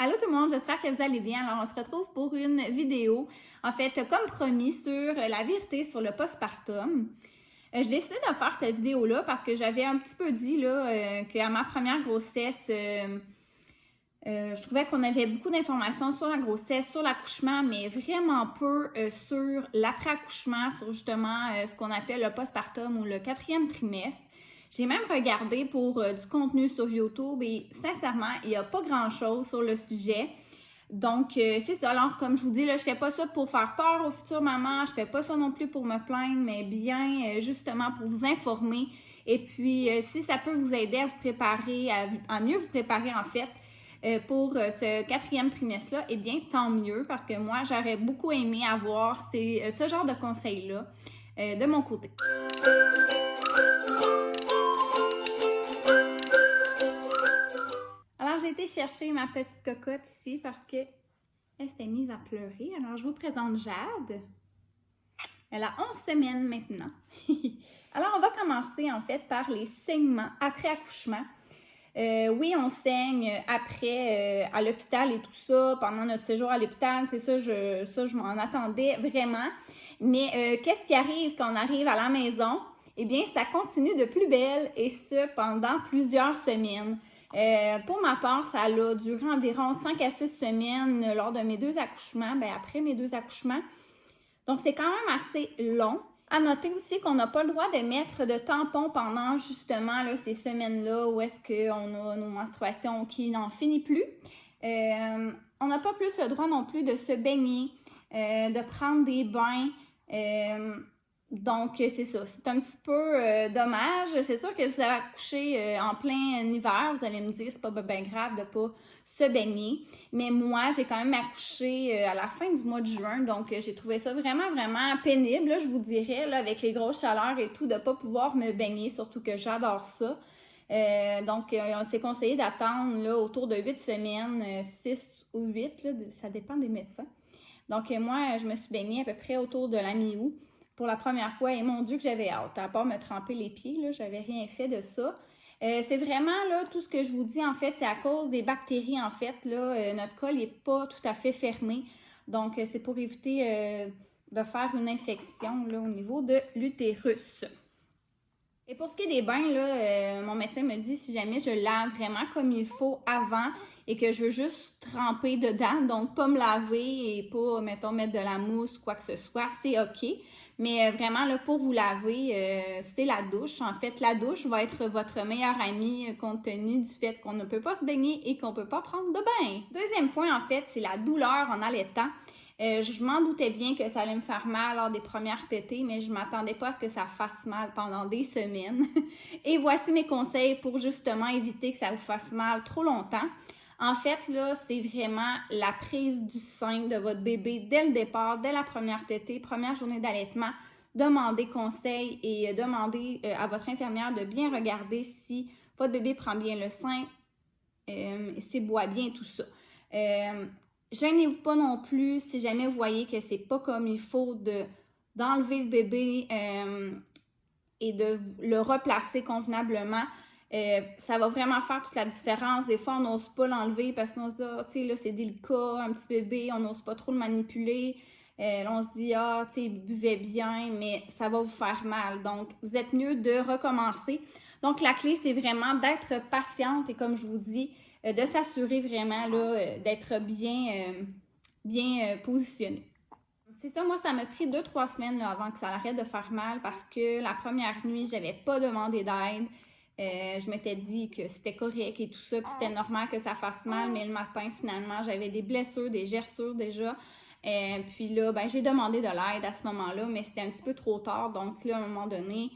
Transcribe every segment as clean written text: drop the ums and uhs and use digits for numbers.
Allô tout le monde, j'espère que vous allez bien. Alors on se retrouve pour une vidéo, en fait comme promis, sur la vérité sur le postpartum. J'ai décidé de faire cette vidéo-là parce que j'avais un petit peu dit qu'à ma première grossesse, je trouvais qu'on avait beaucoup d'informations sur la grossesse, sur l'accouchement, mais vraiment peu sur l'après-accouchement, sur justement ce qu'on appelle le postpartum ou le 4e trimestre. J'ai même regardé pour du contenu sur YouTube et sincèrement, il n'y a pas grand-chose sur le sujet. Donc, c'est ça. Alors, comme je vous dis, là, je fais pas ça pour faire peur aux futures mamans, je fais pas ça non plus pour me plaindre, mais bien justement pour vous informer. Et puis, si ça peut vous aider à vous préparer, à mieux vous préparer en fait, pour ce 4e trimestre-là, eh bien, tant mieux, parce que moi, j'aurais beaucoup aimé avoir ce genre de conseils-là de mon côté. Alors, j'ai été chercher ma petite cocotte ici parce qu'elle s'est mise à pleurer. Alors, je vous présente Jade. Elle a 11 semaines maintenant. Alors, on va commencer en fait par les saignements après accouchement. Oui, on saigne après à l'hôpital et tout ça, pendant notre séjour à l'hôpital, c'est ça, je m'en attendais vraiment. Mais qu'est-ce qui arrive quand on arrive à la maison? Eh bien, ça continue de plus belle et ce, pendant plusieurs semaines. Pour ma part, ça a duré environ 5 à 6 semaines lors de mes 2 accouchements, après mes 2 accouchements. Donc, c'est quand même assez long. À noter aussi qu'on n'a pas le droit de mettre de tampons pendant justement là, ces semaines-là où est-ce qu'on a nos menstruations qui n'en finissent plus. On n'a pas plus le droit non plus de se baigner, de prendre des bains. Donc, c'est ça. C'est un petit peu dommage. C'est sûr que si vous avez accouché en plein hiver, vous allez me dire c'est pas bien grave de ne pas se baigner. Mais moi, j'ai quand même accouché à la fin du mois de juin. Donc, j'ai trouvé ça vraiment, vraiment pénible, là, je vous dirais, là, avec les grosses chaleurs et tout, de ne pas pouvoir me baigner, surtout que j'adore ça. Donc, on s'est conseillé d'attendre là, autour de 8 semaines, 6 ou 8, là, ça dépend des médecins. Donc, moi, je me suis baignée à peu près autour de la mi-août pour la première fois et mon Dieu que j'avais hâte. À part me tremper les pieds, là, j'avais rien fait de ça. C'est vraiment là tout ce que je vous dis en fait, c'est à cause des bactéries en fait. Là, notre col n'est pas tout à fait fermé. Donc, c'est pour éviter de faire une infection là, au niveau de l'utérus. Et pour ce qui est des bains, là, mon médecin me dit si jamais je lave vraiment comme il faut avant et que je veux juste tremper dedans, donc pas me laver et pas, mettons, mettre de la mousse, quoi que ce soit, c'est OK. Mais vraiment, là, pour vous laver, c'est la douche. En fait, la douche va être votre meilleure amie compte tenu du fait qu'on ne peut pas se baigner et qu'on ne peut pas prendre de bain. Deuxième point, en fait, c'est la douleur en allaitant. Je m'en doutais bien que ça allait me faire mal lors des premières tétées, mais je ne m'attendais pas à ce que ça fasse mal pendant des semaines. Et voici mes conseils pour justement éviter que ça vous fasse mal trop longtemps. En fait, là, c'est vraiment la prise du sein de votre bébé dès le départ, dès la première tétée, première journée d'allaitement. Demandez conseil et demandez à votre infirmière de bien regarder si votre bébé prend bien le sein, s'il boit bien, tout ça. Gênez-vous pas non plus si jamais vous voyez que c'est pas comme il faut d'enlever le bébé et de le replacer convenablement. Ça va vraiment faire toute la différence. Des fois, on n'ose pas l'enlever parce qu'on se dit, ah, tu sais, là, c'est délicat, un petit bébé, on n'ose pas trop le manipuler. Là, on se dit, ah, tu sais, il buvait bien, mais ça va vous faire mal. Donc, vous êtes mieux de recommencer. Donc, la clé, c'est vraiment d'être patiente et comme je vous dis, de s'assurer vraiment là, d'être bien positionné. C'est ça, moi, ça m'a pris 2-3 semaines là, avant que ça arrête de faire mal parce que la première nuit, j'avais pas demandé d'aide. Je m'étais dit que c'était correct et tout ça, puis c'était normal que ça fasse mal, mais le matin, finalement, j'avais des blessures, des gerçures déjà. Puis là, j'ai demandé de l'aide à ce moment-là, mais c'était un petit peu trop tard. Donc là, à un moment donné,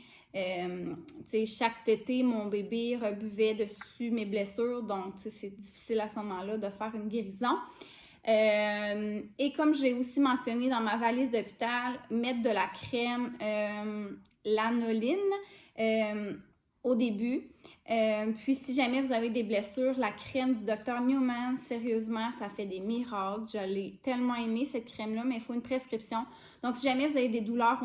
chaque tétée, mon bébé rebuvait dessus mes blessures. Donc, c'est difficile à ce moment-là de faire une guérison. Et comme j'ai aussi mentionné dans ma valise d'hôpital, mettre de la crème lanoline au début. Puis si jamais vous avez des blessures, la crème du Dr Newman, sérieusement, ça fait des miracles. Je l'ai tellement aimé cette crème-là, mais il faut une prescription. Donc si jamais vous avez des douleurs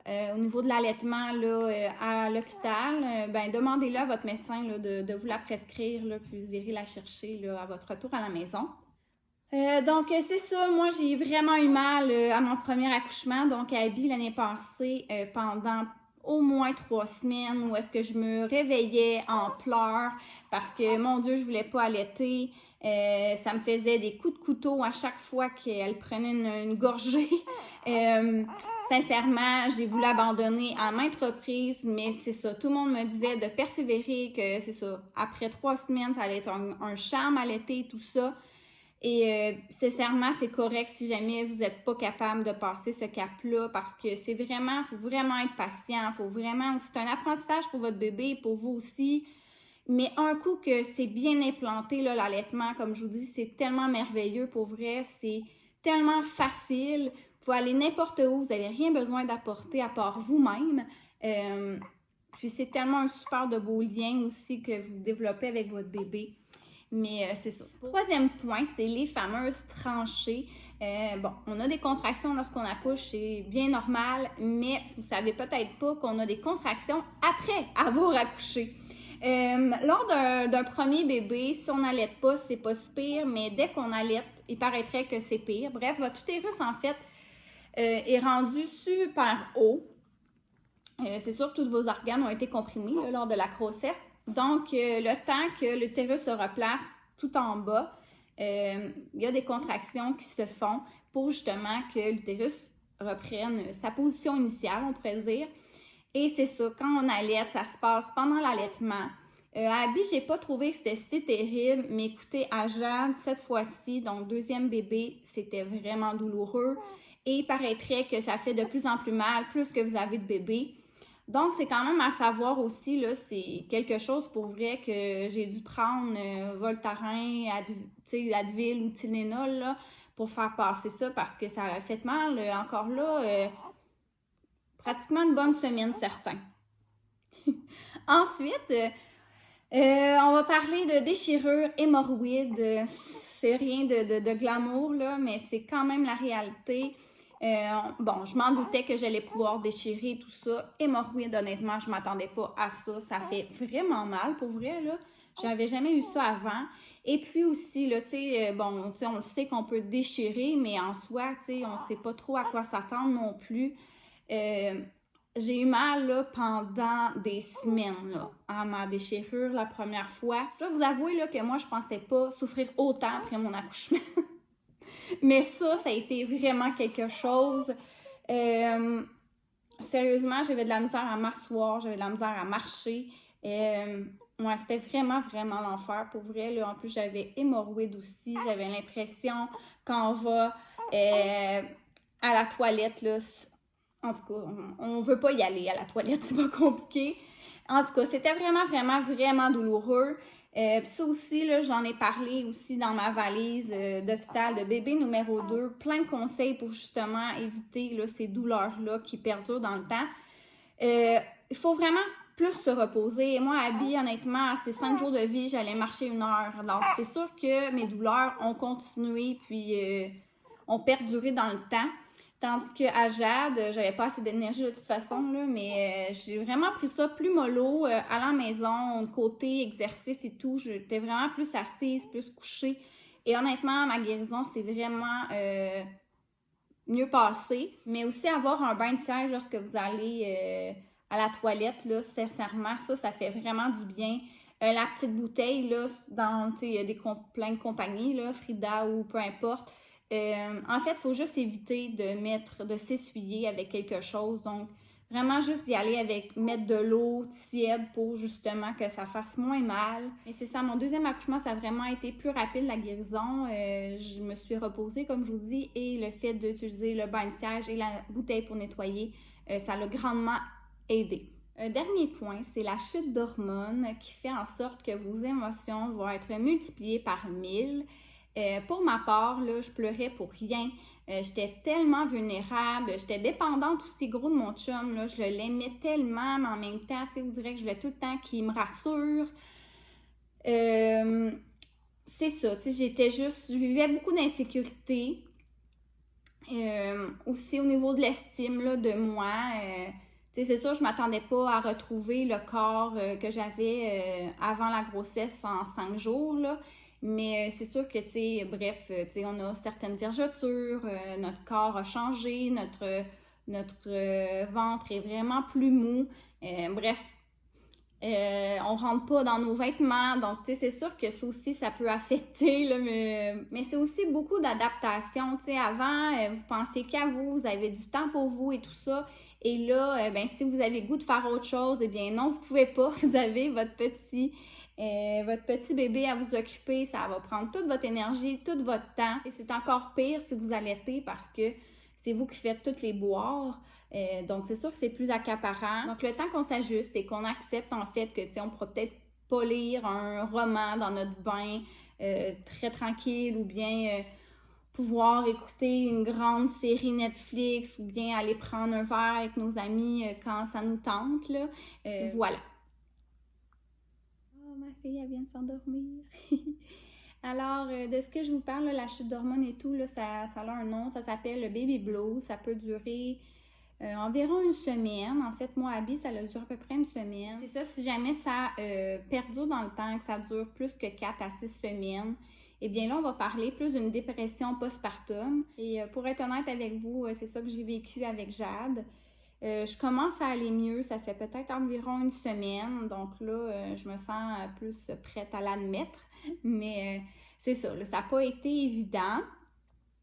au niveau de l'allaitement là, à l'hôpital, ben demandez-le à votre médecin là, de vous la prescrire, là, puis vous irez la chercher là, à votre retour à la maison. Donc, c'est ça, moi j'ai vraiment eu mal à mon premier accouchement, donc à Abby l'année passée, pendant au moins 3 semaines, où est-ce que je me réveillais en pleurs parce que, mon Dieu, je voulais pas allaiter. Ça me faisait des coups de couteau à chaque fois qu'elle prenait une gorgée. Sincèrement, j'ai voulu abandonner à maintes reprises, mais c'est ça. Tout le monde me disait de persévérer, que c'est ça. Après 3 semaines, ça allait être un charme allaiter, tout ça. Et sincèrement, c'est correct si jamais vous n'êtes pas capable de passer ce cap-là parce que c'est vraiment, il faut vraiment être patient, c'est un apprentissage pour votre bébé et pour vous aussi. Mais un coup que c'est bien implanté, là, l'allaitement, comme je vous dis, c'est tellement merveilleux pour vrai, c'est tellement facile. Vous pouvez aller n'importe où, vous n'avez rien besoin d'apporter à part vous-même. Puis c'est tellement un super de beau lien aussi que vous développez avec votre bébé. Mais c'est ça. Troisième point, c'est les fameuses tranchées. Bon, on a des contractions lorsqu'on accouche, c'est bien normal, mais vous savez peut-être pas qu'on a des contractions après avoir accouché. Lors d'un premier bébé, si on n'allaite pas, c'est pas si pire, mais dès qu'on allaite, il paraîtrait que c'est pire. Bref, votre utérus, en fait, est rendu super haut. C'est sûr que tous vos organes ont été comprimés là, lors de la grossesse. Donc, le temps que l'utérus se replace tout en bas, il y a des contractions qui se font pour justement que l'utérus reprenne sa position initiale, on pourrait dire. Et c'est ça, quand on allaite, ça se passe pendant l'allaitement. À Abby, j'ai pas trouvé que c'était si terrible, mais écoutez, à Jade, cette fois-ci, donc deuxième bébé, c'était vraiment douloureux. Et il paraîtrait que ça fait de plus en plus mal, plus que vous avez de bébés. Donc, c'est quand même à savoir aussi, là, c'est quelque chose pour vrai que j'ai dû prendre Voltaren, Advil ou Tylenol, là, pour faire passer ça parce que ça a fait mal, encore là, pratiquement une bonne semaine, certains. Ensuite, on va parler de déchirure hémorroïde. C'est rien de glamour, là, mais c'est quand même la réalité. Bon, je m'en doutais que j'allais pouvoir déchirer tout ça. Hémorroïde, honnêtement, je m'attendais pas à ça. Ça fait vraiment mal, pour vrai, là. J'avais jamais eu ça avant. Et puis aussi, là, tu sais, bon, tu sais, on le sait qu'on peut déchirer, mais en soi, tu sais, on sait pas trop à quoi s'attendre non plus. J'ai eu mal, là, pendant des semaines, là, à ma déchirure la première fois. Je dois vous avouer, là, que moi, je pensais pas souffrir autant après mon accouchement. Mais ça a été vraiment quelque chose. Sérieusement, j'avais de la misère à m'asseoir, j'avais de la misère à marcher. Ouais, c'était vraiment, vraiment l'enfer. Pour vrai, là, en plus, j'avais hémorroïde aussi. J'avais l'impression quand on va à la toilette, là, en tout cas, on veut pas y aller à la toilette, c'est pas compliqué. En tout cas, c'était vraiment, vraiment, vraiment douloureux. Ça aussi, là, j'en ai parlé aussi dans ma valise d'hôpital de bébé numéro 2. Plein de conseils pour justement éviter là, ces douleurs-là qui perdurent dans le temps. Il faut vraiment plus se reposer. Et moi, Abby, honnêtement, à ces 5 jours de vie, j'allais marcher 1 heure. Alors, c'est sûr que mes douleurs ont continué puis ont perduré dans le temps. Tandis qu'à Jade, j'avais pas assez d'énergie de toute façon, là, mais j'ai vraiment pris ça plus mollo à la maison, côté exercice et tout. J'étais vraiment plus assise, plus couchée. Et honnêtement, ma guérison, c'est vraiment mieux passé. Mais aussi avoir un bain de siège lorsque vous allez à la toilette, là, sincèrement, ça fait vraiment du bien. La petite bouteille, là, il y a plein de compagnies, là, Frida ou peu importe. En fait, il faut juste éviter de s'essuyer avec quelque chose. Donc, vraiment juste y aller mettre de l'eau tiède pour justement que ça fasse moins mal. Et c'est ça, mon deuxième accouchement, ça a vraiment été plus rapide, la guérison. Je me suis reposée, comme je vous dis, et le fait d'utiliser le bain de siège et la bouteille pour nettoyer, ça l'a grandement aidé. Un dernier point, c'est la chute d'hormones qui fait en sorte que vos émotions vont être multipliées par 1000. Pour ma part, là, je pleurais pour rien. J'étais tellement vulnérable. J'étais dépendante aussi gros de mon chum. Là. Je l'aimais tellement, mais en même temps, vous direz que je voulais tout le temps qu'il me rassure. C'est ça, je vivais beaucoup d'insécurité. Aussi au niveau de l'estime là, de moi, c'est sûr, je m'attendais pas à retrouver le corps que j'avais avant la grossesse en 5 jours, là. Mais c'est sûr que, bref, on a certaines vergetures, notre corps a changé, notre ventre est vraiment plus mou. Bref, on rentre pas dans nos vêtements, donc c'est sûr que ça aussi, ça peut affecter, là, mais c'est aussi beaucoup d'adaptation. Avant, vous pensiez qu'à vous, vous avez du temps pour vous et tout ça, et là, si vous avez le goût de faire autre chose, eh bien non, vous pouvez pas, vous avez votre petit bébé à vous occuper, ça va prendre toute votre énergie, tout votre temps, et c'est encore pire si vous allaitez parce que c'est vous qui faites toutes les boires. Donc, c'est sûr que c'est plus accaparant. Donc, le temps qu'on s'ajuste et qu'on accepte, en fait, que, on pourra peut-être pas lire un roman dans notre bain très tranquille ou bien pouvoir écouter une grande série Netflix ou bien aller prendre un verre avec nos amis quand ça nous tente, là. Voilà. Oh, ma fille, elle vient de s'endormir. Alors, de ce que je vous parle, là, la chute d'hormones et tout, là, ça a un nom, ça s'appelle le baby blues. Ça peut durer environ une semaine. En fait, moi, Abby, ça a duré à peu près une semaine. C'est ça, si jamais ça perdure dans le temps, que ça dure plus que 4 à 6 semaines, eh bien là, on va parler plus d'une dépression postpartum. Et pour être honnête avec vous, c'est ça que j'ai vécu avec Jade. Je commence à aller mieux, ça fait peut-être environ une semaine, donc là, je me sens plus prête à l'admettre, mais c'est ça, là, ça n'a pas été évident.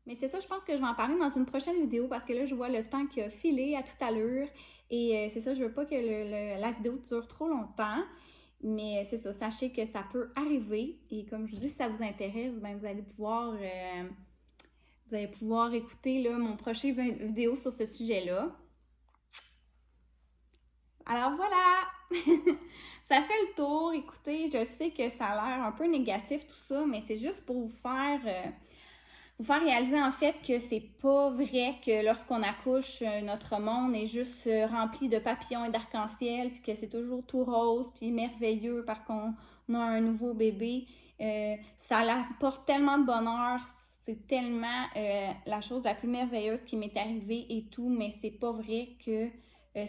Mais c'est ça, je pense que je vais en parler dans une prochaine vidéo parce que là, je vois le temps qui a filé à toute allure et c'est ça, je veux pas que la vidéo dure trop longtemps, mais c'est ça, sachez que ça peut arriver et comme je vous dis, si ça vous intéresse, ben vous allez pouvoir écouter là, mon prochain vidéo sur ce sujet-là. Alors voilà, ça fait le tour. Écoutez, je sais que ça a l'air un peu négatif tout ça, mais c'est juste pour vous faire réaliser en fait que c'est pas vrai que lorsqu'on accouche, notre monde est juste rempli de papillons et d'arc-en-ciel, puis que c'est toujours tout rose, puis merveilleux parce qu'on a un nouveau bébé. Ça apporte tellement de bonheur. C'est tellement la chose la plus merveilleuse qui m'est arrivée et tout, mais c'est pas vrai que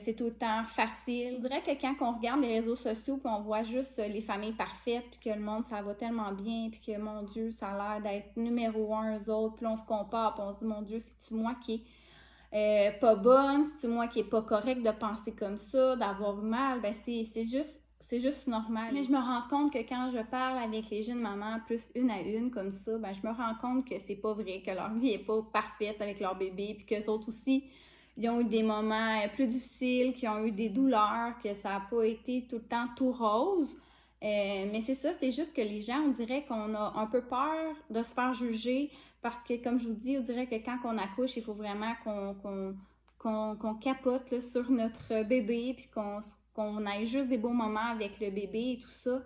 c'est tout le temps facile. Je dirais que quand on regarde les réseaux sociaux puis on voit juste les familles parfaites puis que le monde ça va tellement bien puis que mon Dieu ça a l'air d'être numéro un eux autres puis on se compare puis on se dit mon Dieu c'est-tu moi qui est pas bonne, c'est-tu moi qui est pas correcte de penser comme ça, d'avoir mal, ben c'est juste normal. Mais je me rends compte que quand je parle avec les jeunes mamans plus une à une comme ça, ben je me rends compte que c'est pas vrai, que leur vie est pas parfaite avec leur bébé puis qu'eux autres aussi ils ont eu des moments plus difficiles, qui ont eu des douleurs, que ça n'a pas été tout le temps tout rose. Mais c'est ça, c'est juste que les gens, on dirait qu'on a un peu peur de se faire juger parce que, comme je vous dis, on dirait que quand on accouche, il faut vraiment qu'on capote là, sur notre bébé puis qu'on ait juste des beaux moments avec le bébé et tout ça.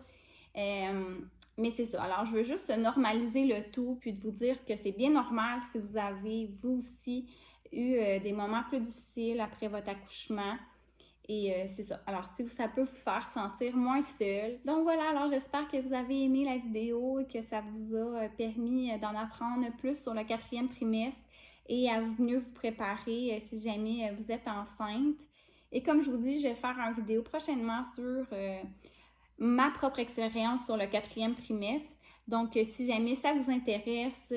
Mais c'est ça. Alors, je veux juste normaliser le tout puis de vous dire que c'est bien normal si vous avez, vous aussi, eu des moments plus difficiles après votre accouchement. Et c'est ça. Alors, si ça peut vous faire sentir moins seul. Donc voilà, alors j'espère que vous avez aimé la vidéo et que ça vous a permis d'en apprendre plus sur le 4e trimestre et à mieux vous préparer si jamais vous êtes enceinte. Et comme je vous dis, je vais faire une vidéo prochainement sur ma propre expérience sur le 4e trimestre. Donc, si jamais ça vous intéresse,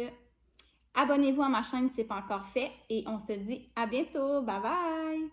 abonnez-vous à ma chaîne si ce n'est pas encore fait et on se dit à bientôt. Bye bye!